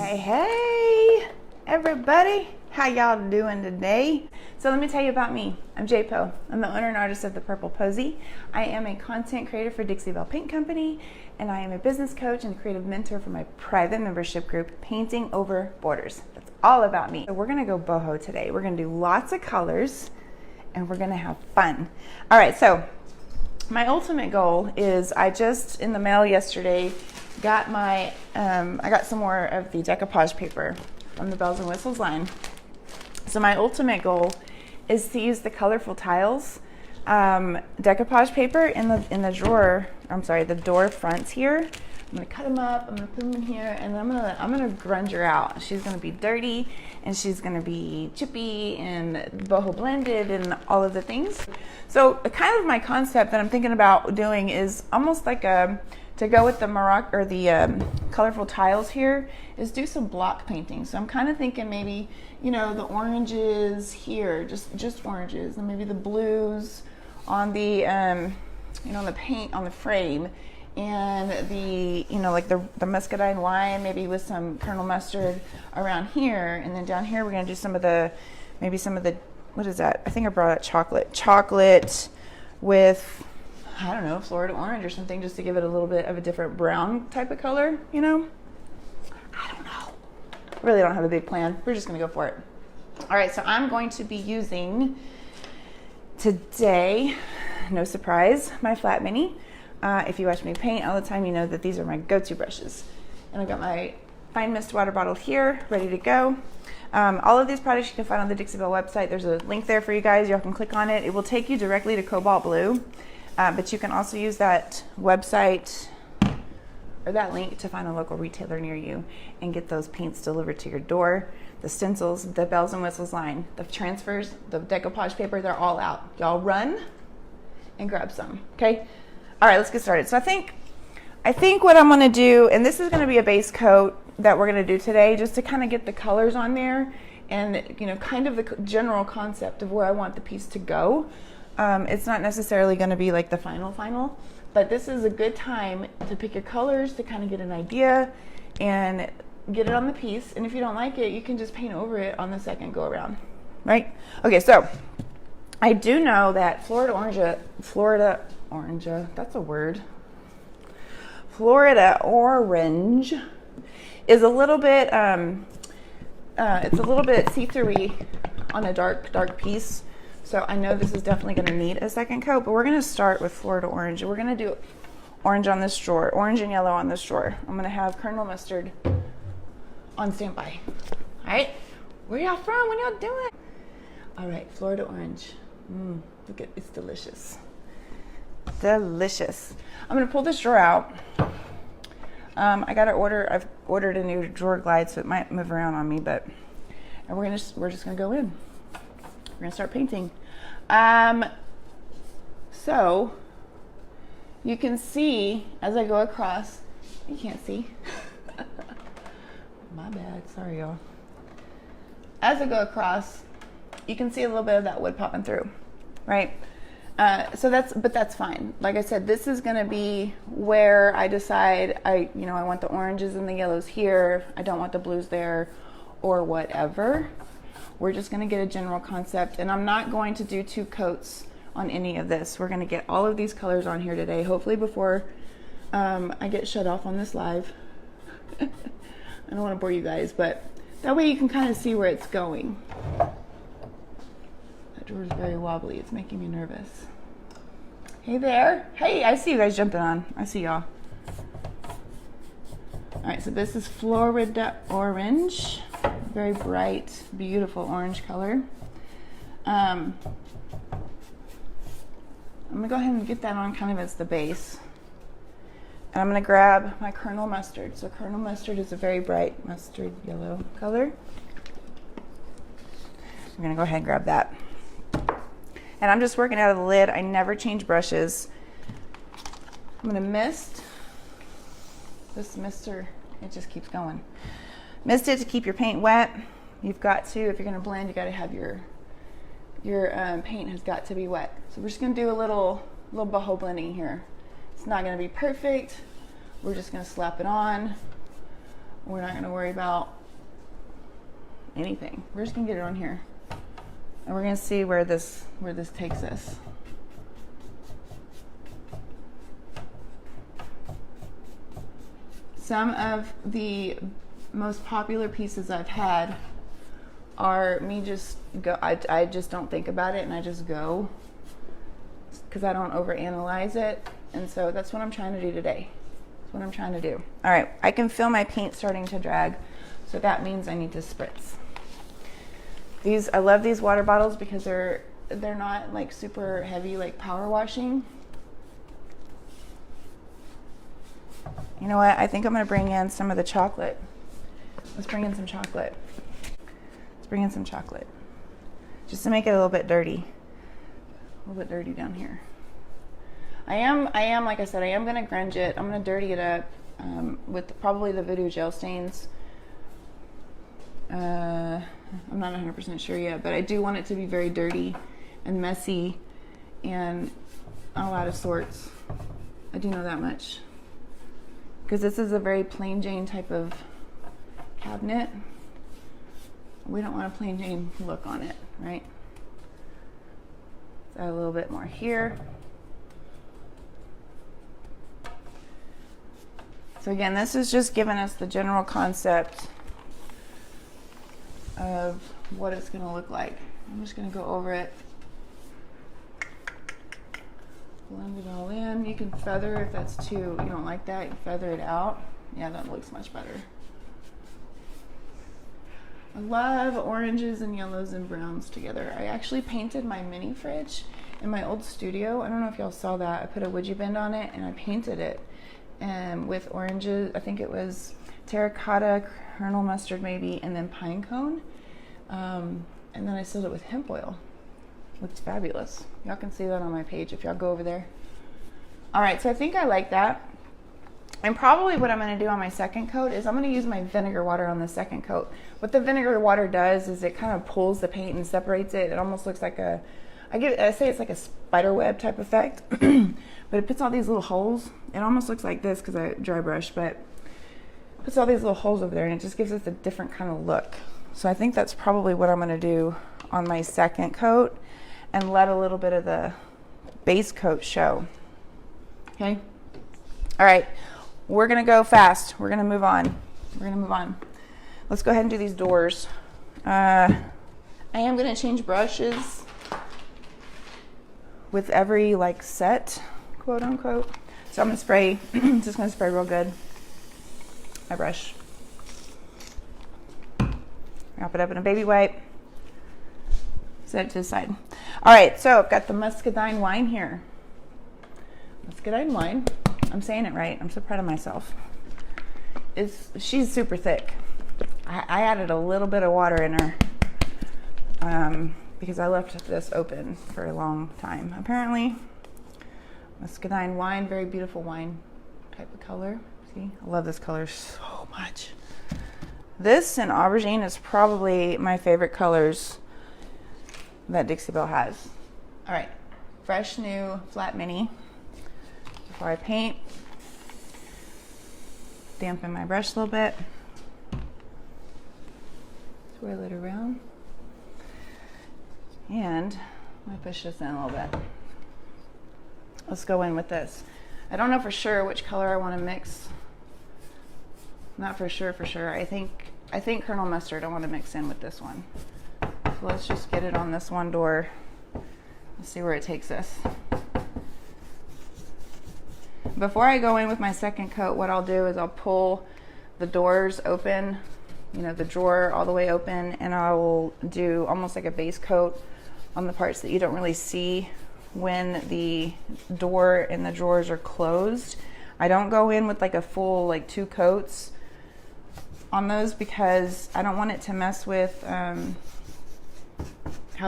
Hey, everybody. How y'all doing today? So let me tell you about me. I'm JPO. I'm the owner and artist of The Purple Posy. I am a content creator for Dixie Belle Paint Company, and I am a business coach and creative mentor for my private membership group, Painting Over Borders. That's all about me. So we're gonna go boho today. We're gonna do lots of colors, and we're gonna have fun. All right, so my ultimate goal is I just, in the mail yesterday, got my, I got some more of the decoupage paper from the Bells and Whistles line. So my ultimate goal is to use the colorful tiles decoupage paper in the drawer. I'm sorry, the door fronts here. I'm gonna cut them up. I'm gonna put them in here, and I'm gonna grunge her out. She's gonna be dirty, and she's gonna be chippy and boho blended and all of the things. So kind of my concept that I'm thinking about doing is almost like to go with the Morocco or the colorful tiles here is do some block painting. So I'm kind of thinking maybe, you know, the oranges here, just oranges, and maybe the blues on the, you know, the paint on the frame, and the, you know, like the muscadine wine, maybe with some kernel mustard around here, and then down here we're gonna do some of the, maybe some of the, what is that? I think I brought out chocolate with, I don't know, Florida orange or something, just to give it a little bit of a different brown type of color, you know? I don't know. Really don't have a big plan. We're just gonna go for it. All right, so I'm going to be using today, no surprise, my flat mini. If you watch me paint all the time, you know that these are my go-to brushes. And I've got my fine mist water bottle here, ready to go. All of these products you can find on the Dixie Belle website. There's a link there for you guys. Y'all can click on it. It will take you directly to cobalt blue. But you can also use that website or that link to find a local retailer near you and get those paints delivered to your door. The stencils, the Bells and Whistles line, the transfers, the decoupage paper, they're all out. Y'all run and grab some, okay? All right, let's get started. So I think what I'm gonna do, and this is gonna be a base coat that we're gonna do today, just to kind of get the colors on there and, you know, kind of the general concept of where I want the piece to go. It's not necessarily going to be like the final, but this is a good time to pick your colors, to kind of get an idea and get it on the piece. And if you don't like it, you can just paint over it on the second go around, right? Okay, so I do know that Florida orange, that's a word. Florida orange is a little bit, it's a little bit see-through-y on a dark piece. So I know this is definitely going to need a second coat, but we're going to start with Florida orange. We're going to do orange on this drawer, orange and yellow on this drawer. I'm going to have kernel mustard on standby. All right, where y'all from? What y'all doing? All right, Florida orange. Look at, it's delicious. Delicious. I'm going to pull this drawer out. I've ordered a new drawer glide, so it might move around on me, but we're just going to go in. We're gonna start painting. So you can see as I go across, you can't see. My bad, sorry y'all. As I go across, you can see a little bit of that wood popping through, right? So that's fine. Like I said, this is gonna be where I decide I want the oranges and the yellows here. I don't want the blues there or whatever. We're just going to get a general concept, and I'm not going to do two coats on any of this. We're going to get all of these colors on here today, hopefully before I get shut off on this live. I don't want to bore you guys, but that way you can kind of see where it's going. That drawer is very wobbly. It's making me nervous. Hey there. Hey, I see you guys jumping on. I see y'all. All right, so this is Florida orange. Very bright, beautiful orange color. I'm gonna go ahead and get that on kind of as the base. And I'm gonna grab my kernel mustard. So kernel mustard is a very bright mustard yellow color. I'm gonna go ahead and grab that. And I'm just working out of the lid. I never change brushes. I'm gonna mist. This mister, it just keeps going. Mist it to keep your paint wet. You've got to, if you're gonna blend, you gotta have your paint has got to be wet. So we're just gonna do a little boho blending here. It's not gonna be perfect. We're just gonna slap it on. We're not gonna worry about anything. We're just gonna get it on here. And we're gonna see where this takes us. Some of the most popular pieces I've had are me just go, I just don't think about it and I just go, because I don't overanalyze it. And so that's what I'm trying to do today. That's what I'm trying to do. All right, I can feel my paint starting to drag, so that means I need to spritz. I love these water bottles because they're not like super heavy, like power washing. You know what? I think I'm gonna bring in some of the chocolate. Let's bring in some chocolate. Let's bring in some chocolate. Just to make it a little bit dirty. A little bit dirty down here. I am, like I said, I am gonna grunge it. I'm gonna dirty it up with probably the Voodoo gel stains. I'm not 100% sure yet, but I do want it to be very dirty and messy and a lot of sorts. I do know that much. Because this is a very plain Jane type of cabinet. We don't want a plain Jane look on it, right? So add a little bit more here. So again, this is just giving us the general concept of what it's gonna look like. I'm just gonna go over it. Blend it all in. You can feather if that's too, you don't like that, you feather it out. Yeah, that looks much better. I love oranges and yellows and browns together. I actually painted my mini fridge in my old studio. I don't know if y'all saw that. I put a woodgie bend on it and I painted it with oranges. I think it was terracotta, kernel mustard maybe, and then pine cone. And then I sealed it with hemp oil. Looks fabulous. Y'all can see that on my page if y'all go over there. All right, so I think I like that. And probably what I'm gonna do on my second coat is I'm gonna use my vinegar water on the second coat. What the vinegar water does is it kind of pulls the paint and separates it. It almost looks like I say it's like a spider web type effect, but it puts all these little holes. It almost looks like this because I dry brush, but it puts all these little holes over there and it just gives us a different kind of look. So I think that's probably what I'm gonna do on my second coat and let a little bit of the base coat show. Okay? All right, we're gonna go fast. We're gonna move on. Let's go ahead and do these doors. I am gonna change brushes with every like set, quote unquote. So I'm gonna spray, just gonna spray real good. My brush. Wrap it up in a baby wipe. Set it to the side. All right, so I've got the muscadine wine here. Muscadine wine. I'm saying it right. I'm so proud of myself. She's super thick. I added a little bit of water in her because I left this open for a long time. Apparently, muscadine wine, very beautiful wine type of color. See, I love this color so much. This and aubergine is probably my favorite colors that Dixie Belle has. All right, fresh new flat mini. Before I paint, dampen my brush a little bit. Swirl it around. And I'm gonna push this in a little bit. Let's go in with this. I don't know for sure which color I want to mix. Not for sure. I think kernel mustard I want to mix in with this one. So let's just get it on this one door. Let's see where it takes us. Before I go in with my second coat, what I'll do is I'll pull the doors open, you know, the drawer all the way open, and I will do almost like a base coat on the parts that you don't really see when the door and the drawers are closed. I don't go in with like a full like 2 coats on those because I don't want it to mess with how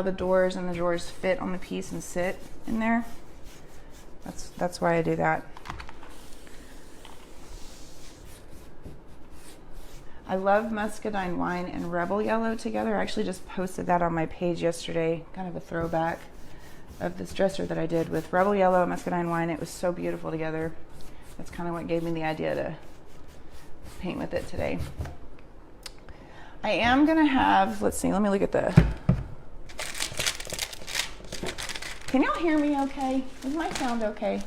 the doors and the drawers fit on the piece and sit in there. That's why I do that. I love muscadine wine and rebel yellow together. I actually just posted that on my page yesterday, kind of a throwback of this dresser that I did with rebel yellow and muscadine wine. It was so beautiful together. That's kind of what gave me the idea to paint with it today. I am gonna have, let's see, let me look at the, can y'all hear me okay? Is my sound okay?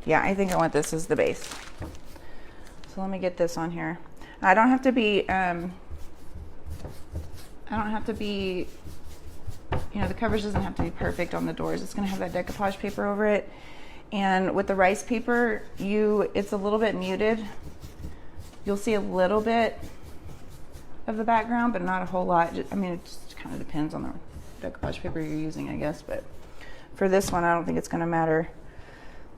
Yeah, I think I want this as the base. So let me get this on here. I don't have to be, you know, the coverage doesn't have to be perfect on the doors. It's gonna have that decoupage paper over it. And with the rice paper, it's a little bit muted. You'll see a little bit of the background, but not a whole lot. I mean, it just kind of depends on the decoupage paper you're using, I guess. But for this one, I don't think it's gonna matter.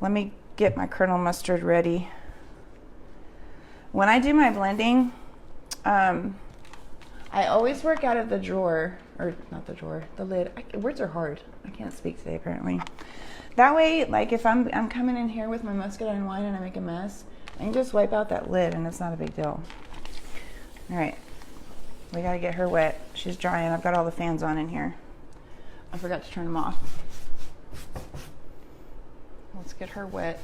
Let me get my kernel mustard ready. When I do my blending, I always work out of the drawer, or not the drawer, the lid. Words are hard. I can't speak today apparently. That way, like if I'm coming in here with my muscadine wine and I make a mess, I can just wipe out that lid and it's not a big deal. All right, we gotta get her wet. She's drying. I've got all the fans on in here. I forgot to turn them off. Let's get her wet.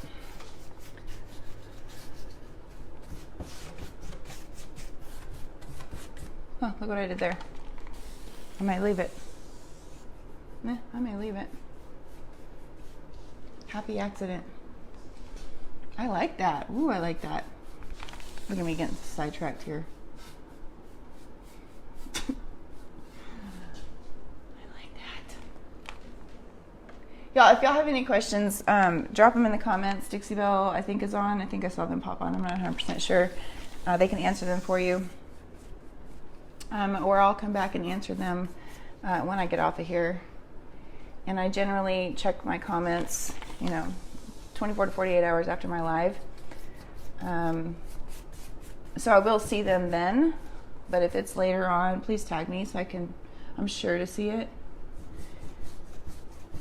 Oh, look what I did there. I might leave it. I may leave it. Happy accident. I like that. Ooh, I like that. Look at me getting sidetracked here. I like that. Y'all, if y'all have any questions, drop them in the comments. Dixie Belle, I think, is on. I think I saw them pop on. I'm not 100% sure. They can answer them for you. Or I'll come back and answer them when I get off of here. And I generally check my comments, you know, 24 to 48 hours after my live. So I will see them then, but if it's later on, please tag me so I'm sure to see it.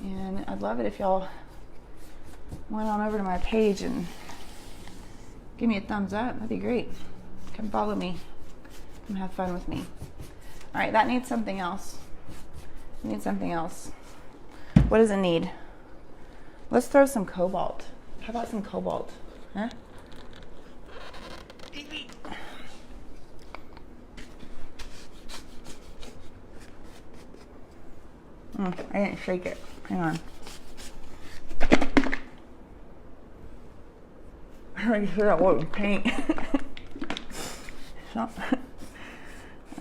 And I'd love it if y'all went on over to my page and give me a thumbs up. That'd be great. Come follow me. Come have fun with me. All right, that needs something else. It needs something else. What does it need? Let's throw some cobalt. How about some cobalt? Huh? I didn't shake it. Hang on. I already figured out what would paint.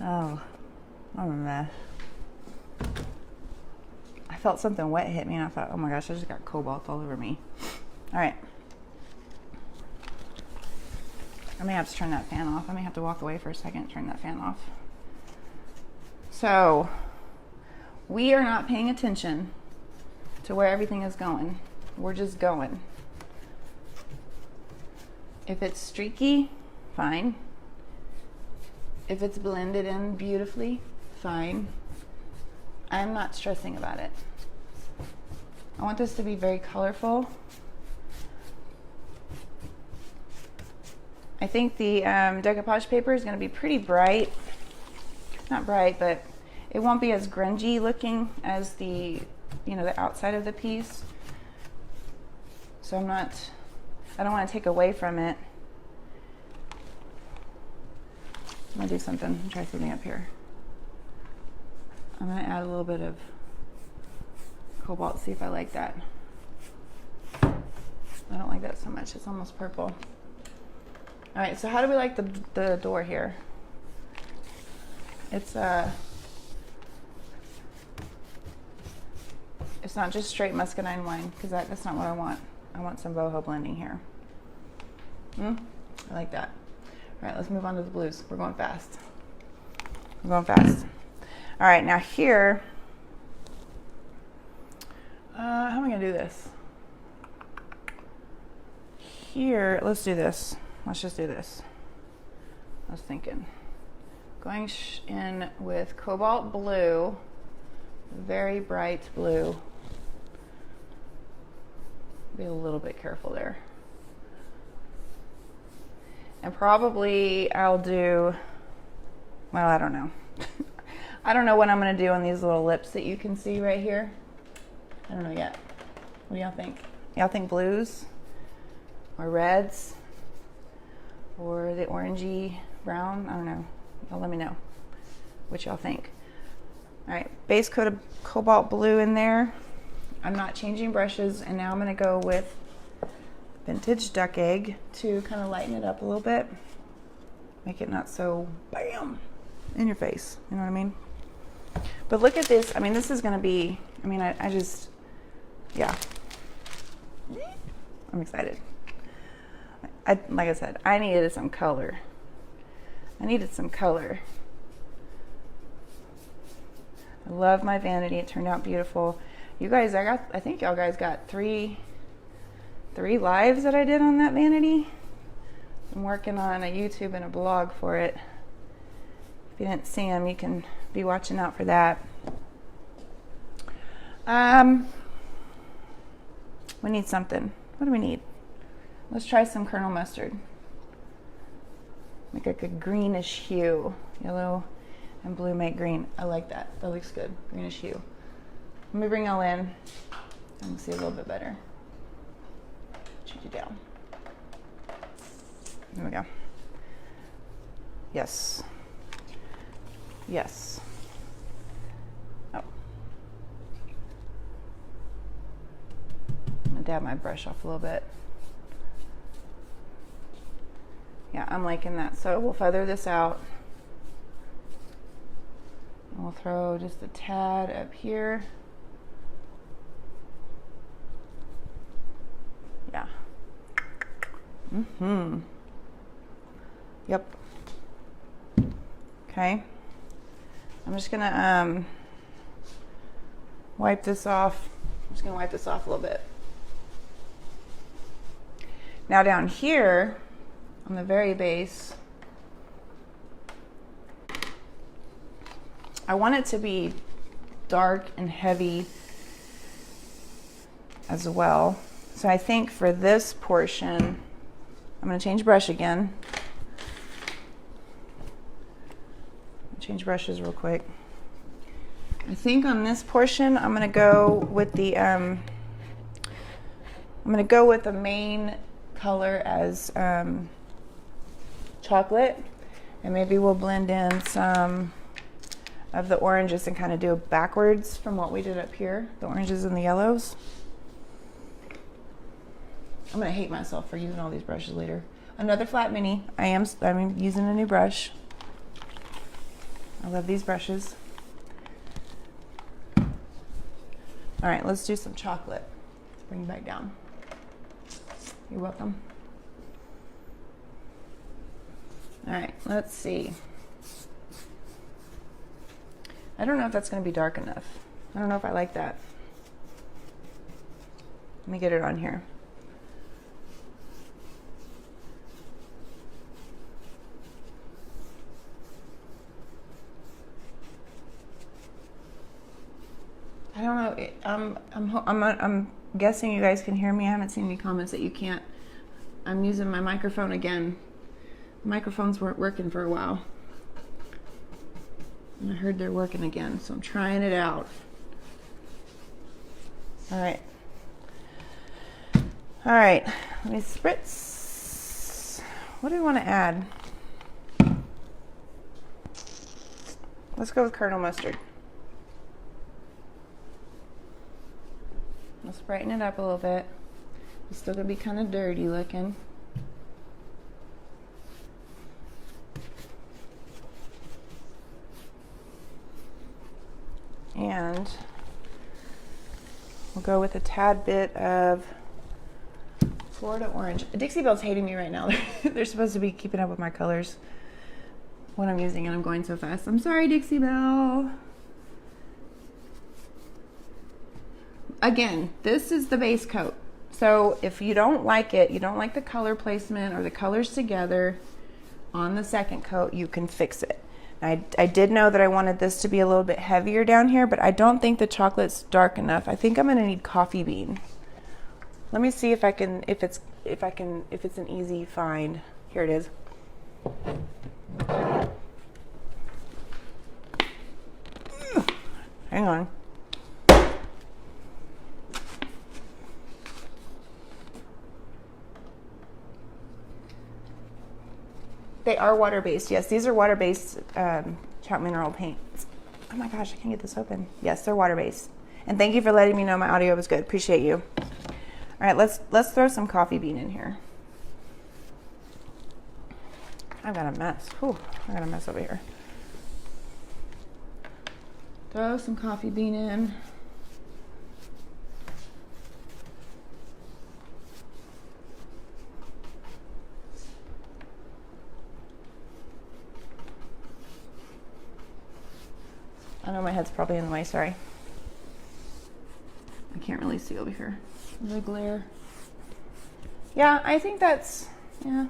Oh, I'm a mess. I felt something wet hit me and I thought, oh my gosh, I just got cobalt all over me. All right. I may have to turn that fan off. I may have to walk away for a second and turn that fan off. So, we are not paying attention to where everything is going. We're just going. If it's streaky, fine. If it's blended in beautifully, fine. I'm not stressing about it. I want this to be very colorful. I think the decoupage paper is going to be pretty bright. Not bright, but it won't be as grungy looking as the outside of the piece. So I don't want to take away from it. I'm gonna do something, try something up here. I'm gonna add a little bit of cobalt, see if I like that. I don't like that so much, it's almost purple. All right, so how do we like the door here? It's not just straight muscadine wine, because that's not what I want. I want some boho blending here. I like that. All right, let's move on to the blues. We're going fast. We're going fast. All right, now here, how am I gonna do this? Here, let's do this. Let's just do this. I was thinking, going in with cobalt blue, very bright blue. Be a little bit careful there. And probably I'll do, well, I don't know. I don't know what I'm gonna do on these little lips that you can see right here. I don't know yet. What do y'all think? Y'all think blues or reds or the orangey brown. I don't know. Y'all let me know what y'all think. All right, base coat of cobalt blue in there. I'm not changing brushes, and now I'm gonna go with vintage duck egg to kind of lighten it up a little bit. Make it not so bam in your face, you know what I mean? But look at this. I mean, this is gonna be, I mean, I just, yeah. I'm excited. Like I said, I needed some color. I needed some color. I love my vanity. It turned out beautiful. You guys, I think y'all guys got three lives that I did on that vanity. I'm working on a YouTube and a blog for it. If you didn't see them, you can be watching out for that. We need something. What do we need? Let's try some Colonel Mustard. Make like a greenish hue. Yellow and blue make green. I like that. That looks good. Greenish hue. Let me bring y'all in and see a little bit better. Shoot you down. There we go. Yes. Yes. Oh. I'm gonna dab my brush off a little bit. Yeah, I'm liking that. So we'll feather this out. And we'll throw just a tad up here. Yeah. Mm-hmm. Yep. Okay. I'm just gonna wipe this off. I'm just gonna wipe this off a little bit. Now down here, on the very base, I want it to be dark and heavy as well. So I think for this portion, I'm going to change brush again. Change brushes real quick. I think on this portion, I'm going to go with the main color as chocolate, and maybe we'll blend in some of the oranges and kind of do it backwards from what we did up here, the oranges and the yellows. I'm gonna hate myself for using all these brushes later. Another flat mini. I'm using a new brush. I love these brushes. All right, let's do some chocolate. Let's bring it back down. You're welcome. All right, let's see. I don't know if that's going to be dark enough. I don't know if I like that. Let me get it on here. I don't know. I'm guessing you guys can hear me. I haven't seen any comments that you can't. I'm using my microphone again. Microphones weren't working for a while. And I heard they're working again, so I'm trying it out. All right. All right, let me spritz. What do we want to add? Let's go with Colonel Mustard. Let's brighten it up a little bit. It's still gonna be kind of dirty looking. And we'll go with a tad bit of Florida orange. Dixie Belle's hating me right now. They're supposed to be keeping up with my colors when I'm using it. I'm going so fast. I'm sorry, Dixie Belle. Again, this is the base coat. So if you don't like it, you don't like the color placement or the colors together on the second coat, you can fix it. I did know that I wanted this to be a little bit heavier down here, but I don't think the chocolate's dark enough. I think I'm gonna need coffee bean. Let me see if it's an easy find. Here it is. Hang on. They are water-based. Yes, these are water-based chalk mineral paints. Oh my gosh, I can't get this open. Yes, they're water-based. And thank you for letting me know my audio was good. Appreciate you. All right, let's throw some coffee bean in here. I've got a mess. Whew, I got a mess over here. Throw some coffee bean in. I know my head's probably in the way, sorry. I can't really see over here. The glare. Yeah, I think that's, yeah.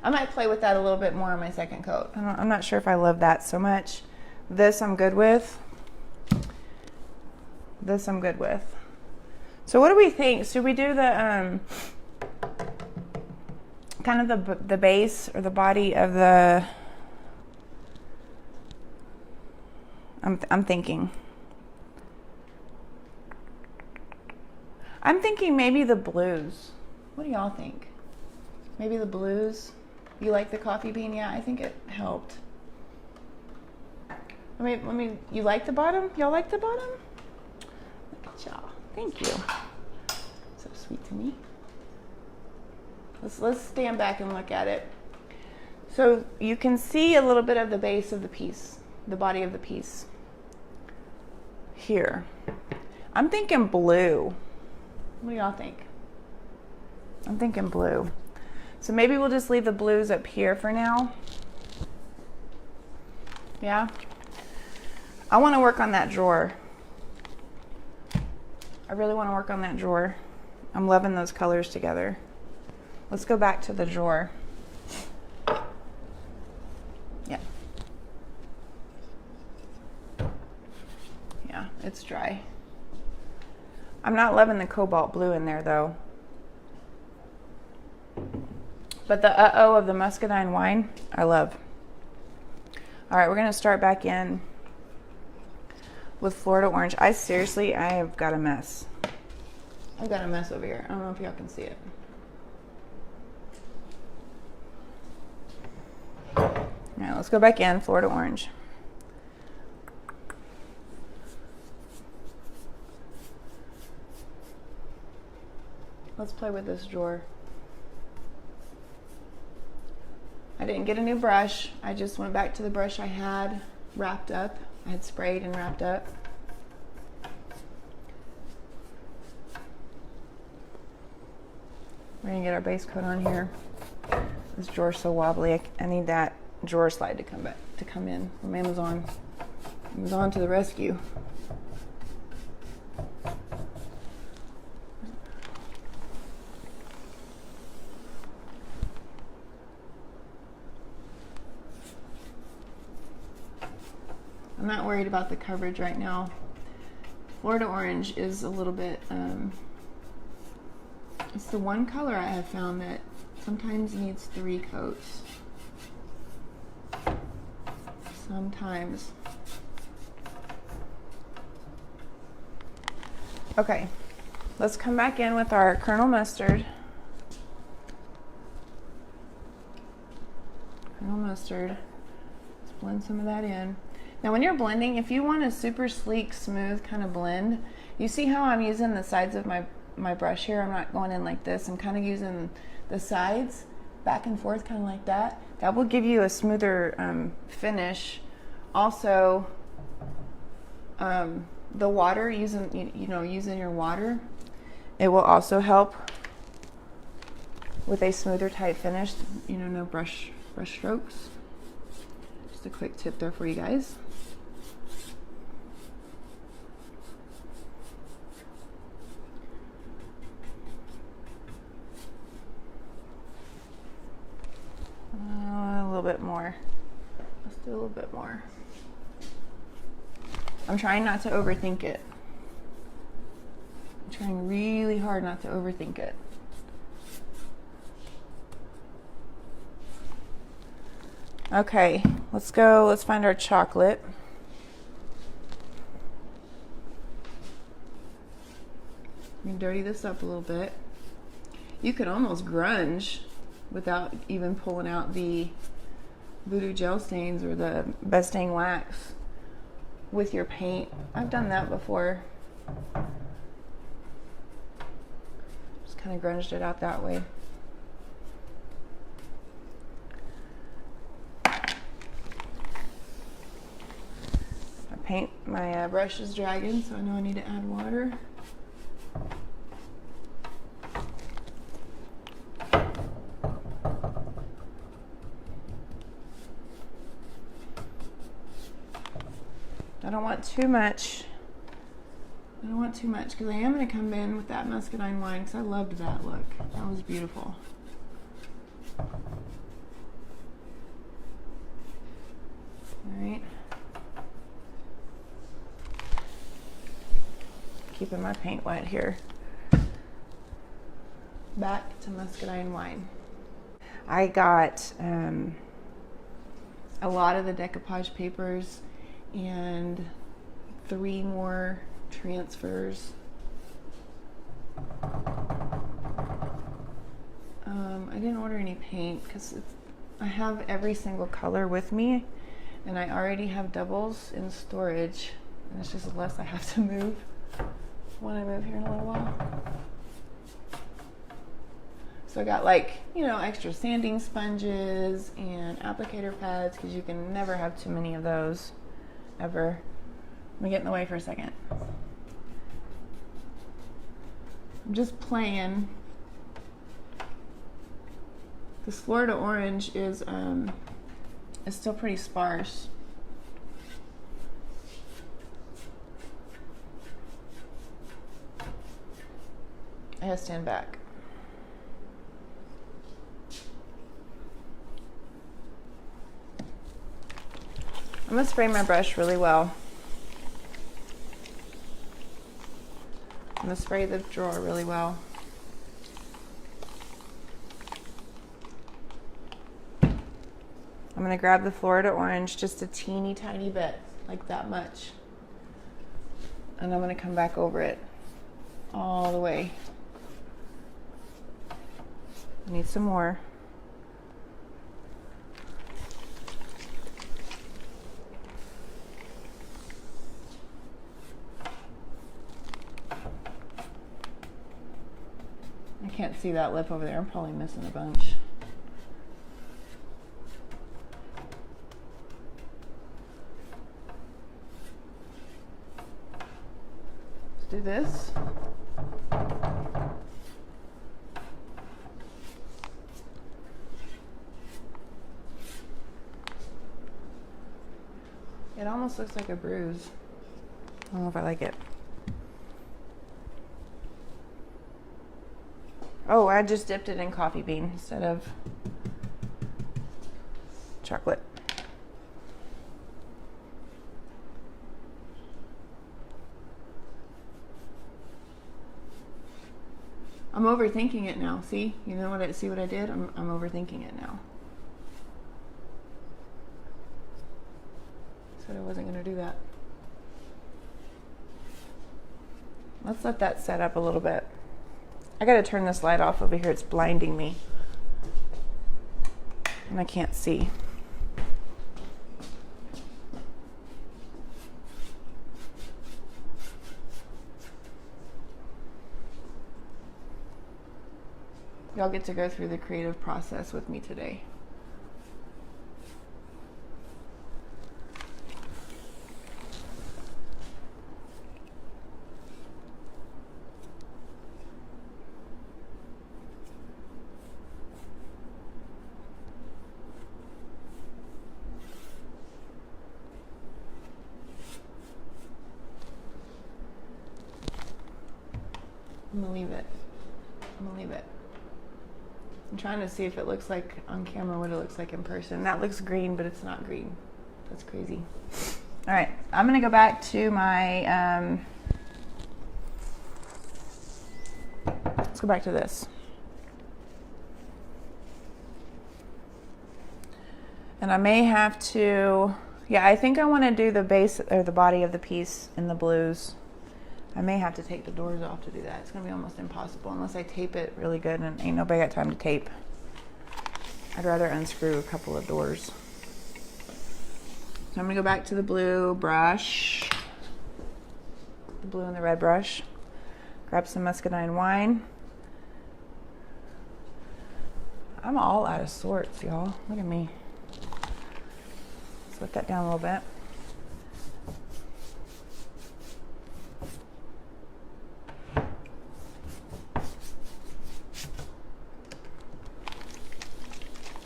I might play with that a little bit more on my second coat. I'm not sure if I love that so much. This I'm good with. This I'm good with. So what do we think? Should we do the kind of the base or the body of the? I'm thinking maybe the blues. What do y'all think? Maybe the blues. You like the coffee bean? Yeah, I think it helped. Let me. You like the bottom? Y'all like the bottom? Look at y'all. Thank you. So sweet to me. Let's stand back and look at it. So you can see a little bit of the base of the piece, the body of the piece. Here. I'm thinking blue. What do y'all think? I'm thinking blue. So maybe we'll just leave the blues up here for now. Yeah. I want to work on that drawer. I really want to work on that drawer. I'm loving those colors together. Let's go back to the drawer. Yeah. Yeah, it's dry. I'm not loving the cobalt blue in there though. But the uh-oh of the muscadine wine, I love. All right, we're gonna start back in with Florida orange. I have got a mess. I've got a mess over here. I don't know if y'all can see it. All right, let's go back in, Florida orange. Let's play with this drawer. I didn't get a new brush. I just went back to the brush I had wrapped up. I had sprayed and wrapped up. We're gonna get our base coat on here. This drawer's so wobbly. I need that drawer slide to come in from Amazon. Amazon to the rescue. I'm not worried about the coverage right now. Florida orange is a little bit, it's the one color I have found that sometimes needs 3 coats. Sometimes. Okay, let's come back in with our Colonel Mustard. Colonel Mustard. Let's blend some of that in. Now when you're blending, if you want a super sleek, smooth kind of blend, you see how I'm using the sides of my brush here? I'm not going in like this. I'm kind of using the sides back and forth kind of like that. That will give you a smoother finish. Also, the water, using your water, it will also help with a smoother type finish. No brush strokes. Just a quick tip there for you guys. A little bit more. Let's do a little bit more. I'm trying not to overthink it. I'm trying really hard not to overthink it. Okay, let's go. Let's find our chocolate. You can dirty this up a little bit. You could almost grunge without even pulling out the Voodoo gel stains or the Best Dang wax with your paint. I've done that before. Just kind of grunged it out that way. My brush is dragging, so I know I need to add water. I don't want too much. I don't want too much because I am going to come in with that muscadine wine because I loved that look. That was beautiful. All right. Keeping my paint wet here. Back to muscadine wine. I got a lot of the decoupage papers and 3 more transfers. I didn't order any paint because I have every single color with me and I already have doubles in storage, and it's just less I have to move when I move here in a little while. So I got, like, you know, extra sanding sponges and applicator pads because you can never have too many of those, ever. Let me get in the way for a second. I'm just playing. This Florida orange is still pretty sparse. I gotta stand back. I'm gonna spray my brush really well. I'm gonna spray the drawer really well. I'm gonna grab the Florida orange just a teeny tiny bit, like that much. And I'm gonna come back over it all the way. I need some more. I can't see that lip over there. I'm probably missing a bunch. Let's do this. It almost looks like a bruise. I don't know if I like it. Oh, I just dipped it in coffee bean instead of chocolate. I'm overthinking it now. See? You know what I see what I did? I'm overthinking it now. Said I wasn't going to do that. Let's let that set up a little bit. I got to turn this light off over here. It's blinding me. And I can't see. Y'all get to go through the creative process with me today. I'm gonna leave it. I'm gonna leave it. I'm trying to see if it looks like on camera what it looks like in person. That looks green, but it's not green. That's crazy. All right, I'm gonna go back to my, let's go back to this. And I may have to, yeah, I think I wanna do the base or the body of the piece in the blues. I may have to take the doors off to do that. It's gonna be almost impossible unless I tape it really good, and ain't nobody got time to tape. I'd rather unscrew a couple of doors. So I'm gonna go back to the blue brush, the blue and the red brush. Grab some muscadine wine. I'm all out of sorts, y'all. Look at me. Let's let that down a little bit.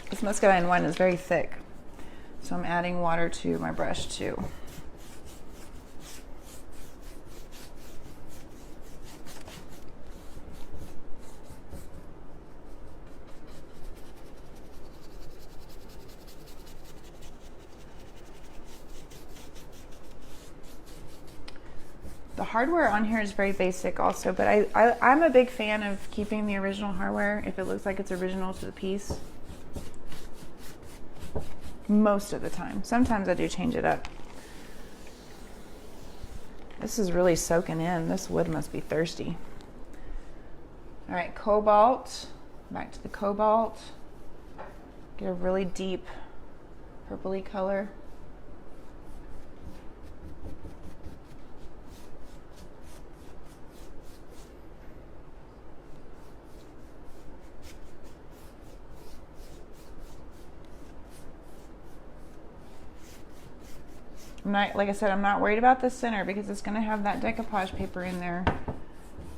This muscadine wine is very thick, so I'm adding water to my brush too. The hardware on here is very basic also, but I'm a big fan of keeping the original hardware if it looks like it's original to the piece. Most of the time. Sometimes I do change it up. This is really soaking in. This wood must be thirsty. All right, cobalt. Back to the cobalt. Get a really deep purpley color. I'm not, like I said, I'm not worried about the center because it's going to have that decoupage paper in there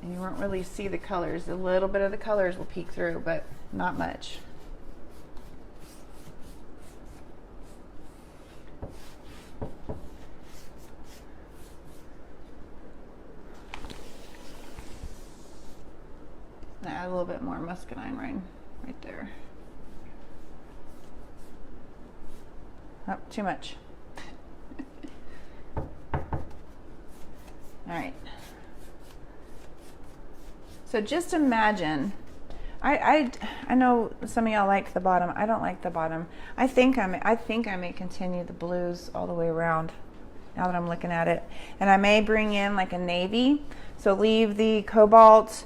and you won't really see the colors. A little bit of the colors will peek through, but not much. And add a little bit more muscadine right there. Oh, too much. All right. So just imagine, I know some of y'all like the bottom. I don't like the bottom. I think I may continue the blues all the way around now that I'm looking at it. And I may bring in like a navy. So leave the cobalt,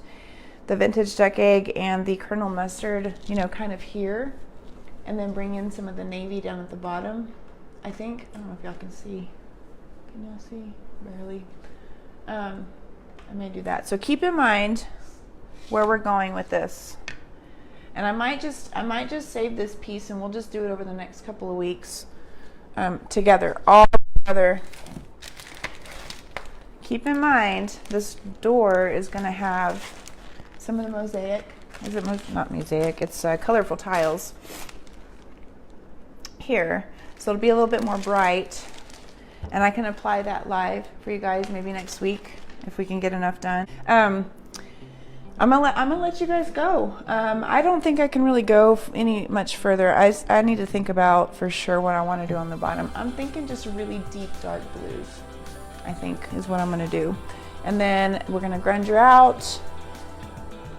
the vintage duck egg, and the kernel mustard, you know, kind of here. And then bring in some of the navy down at the bottom. I think, I don't know if y'all can see. Can y'all see? Barely. I may do that. So keep in mind where we're going with this. And I might just save this piece and we'll just do it over the next couple of weeks together, all together. Keep in mind this door is going to have some of the mosaic. Is it not mosaic? It's colorful tiles here. So it'll be a little bit more bright. And I can apply that live for you guys maybe next week if we can get enough done. I'm gonna let you guys go. I don't think I can really go much further. I need to think about for sure what I want to do on the bottom. I'm thinking just really deep dark blues, I think is what I'm gonna do. And then we're gonna grunge her out,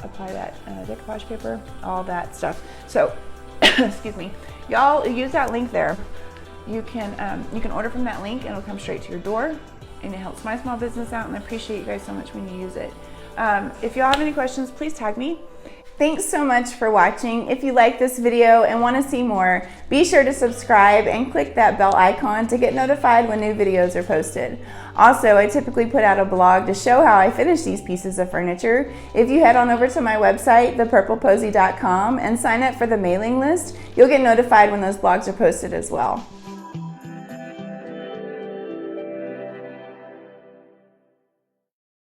apply that decoupage paper, all that stuff. So, excuse me, y'all use that link there. You can order from that link and it'll come straight to your door, and it helps my small business out, and I appreciate you guys so much when you use it. If y'all have any questions, please tag me. Thanks so much for watching. If you like this video and want to see more, be sure to subscribe and click that bell icon to get notified when new videos are posted. Also, I typically put out a blog to show how I finish these pieces of furniture. If you head on over to my website, thepurpleposy.com, and sign up for the mailing list, you'll get notified when those blogs are posted as well.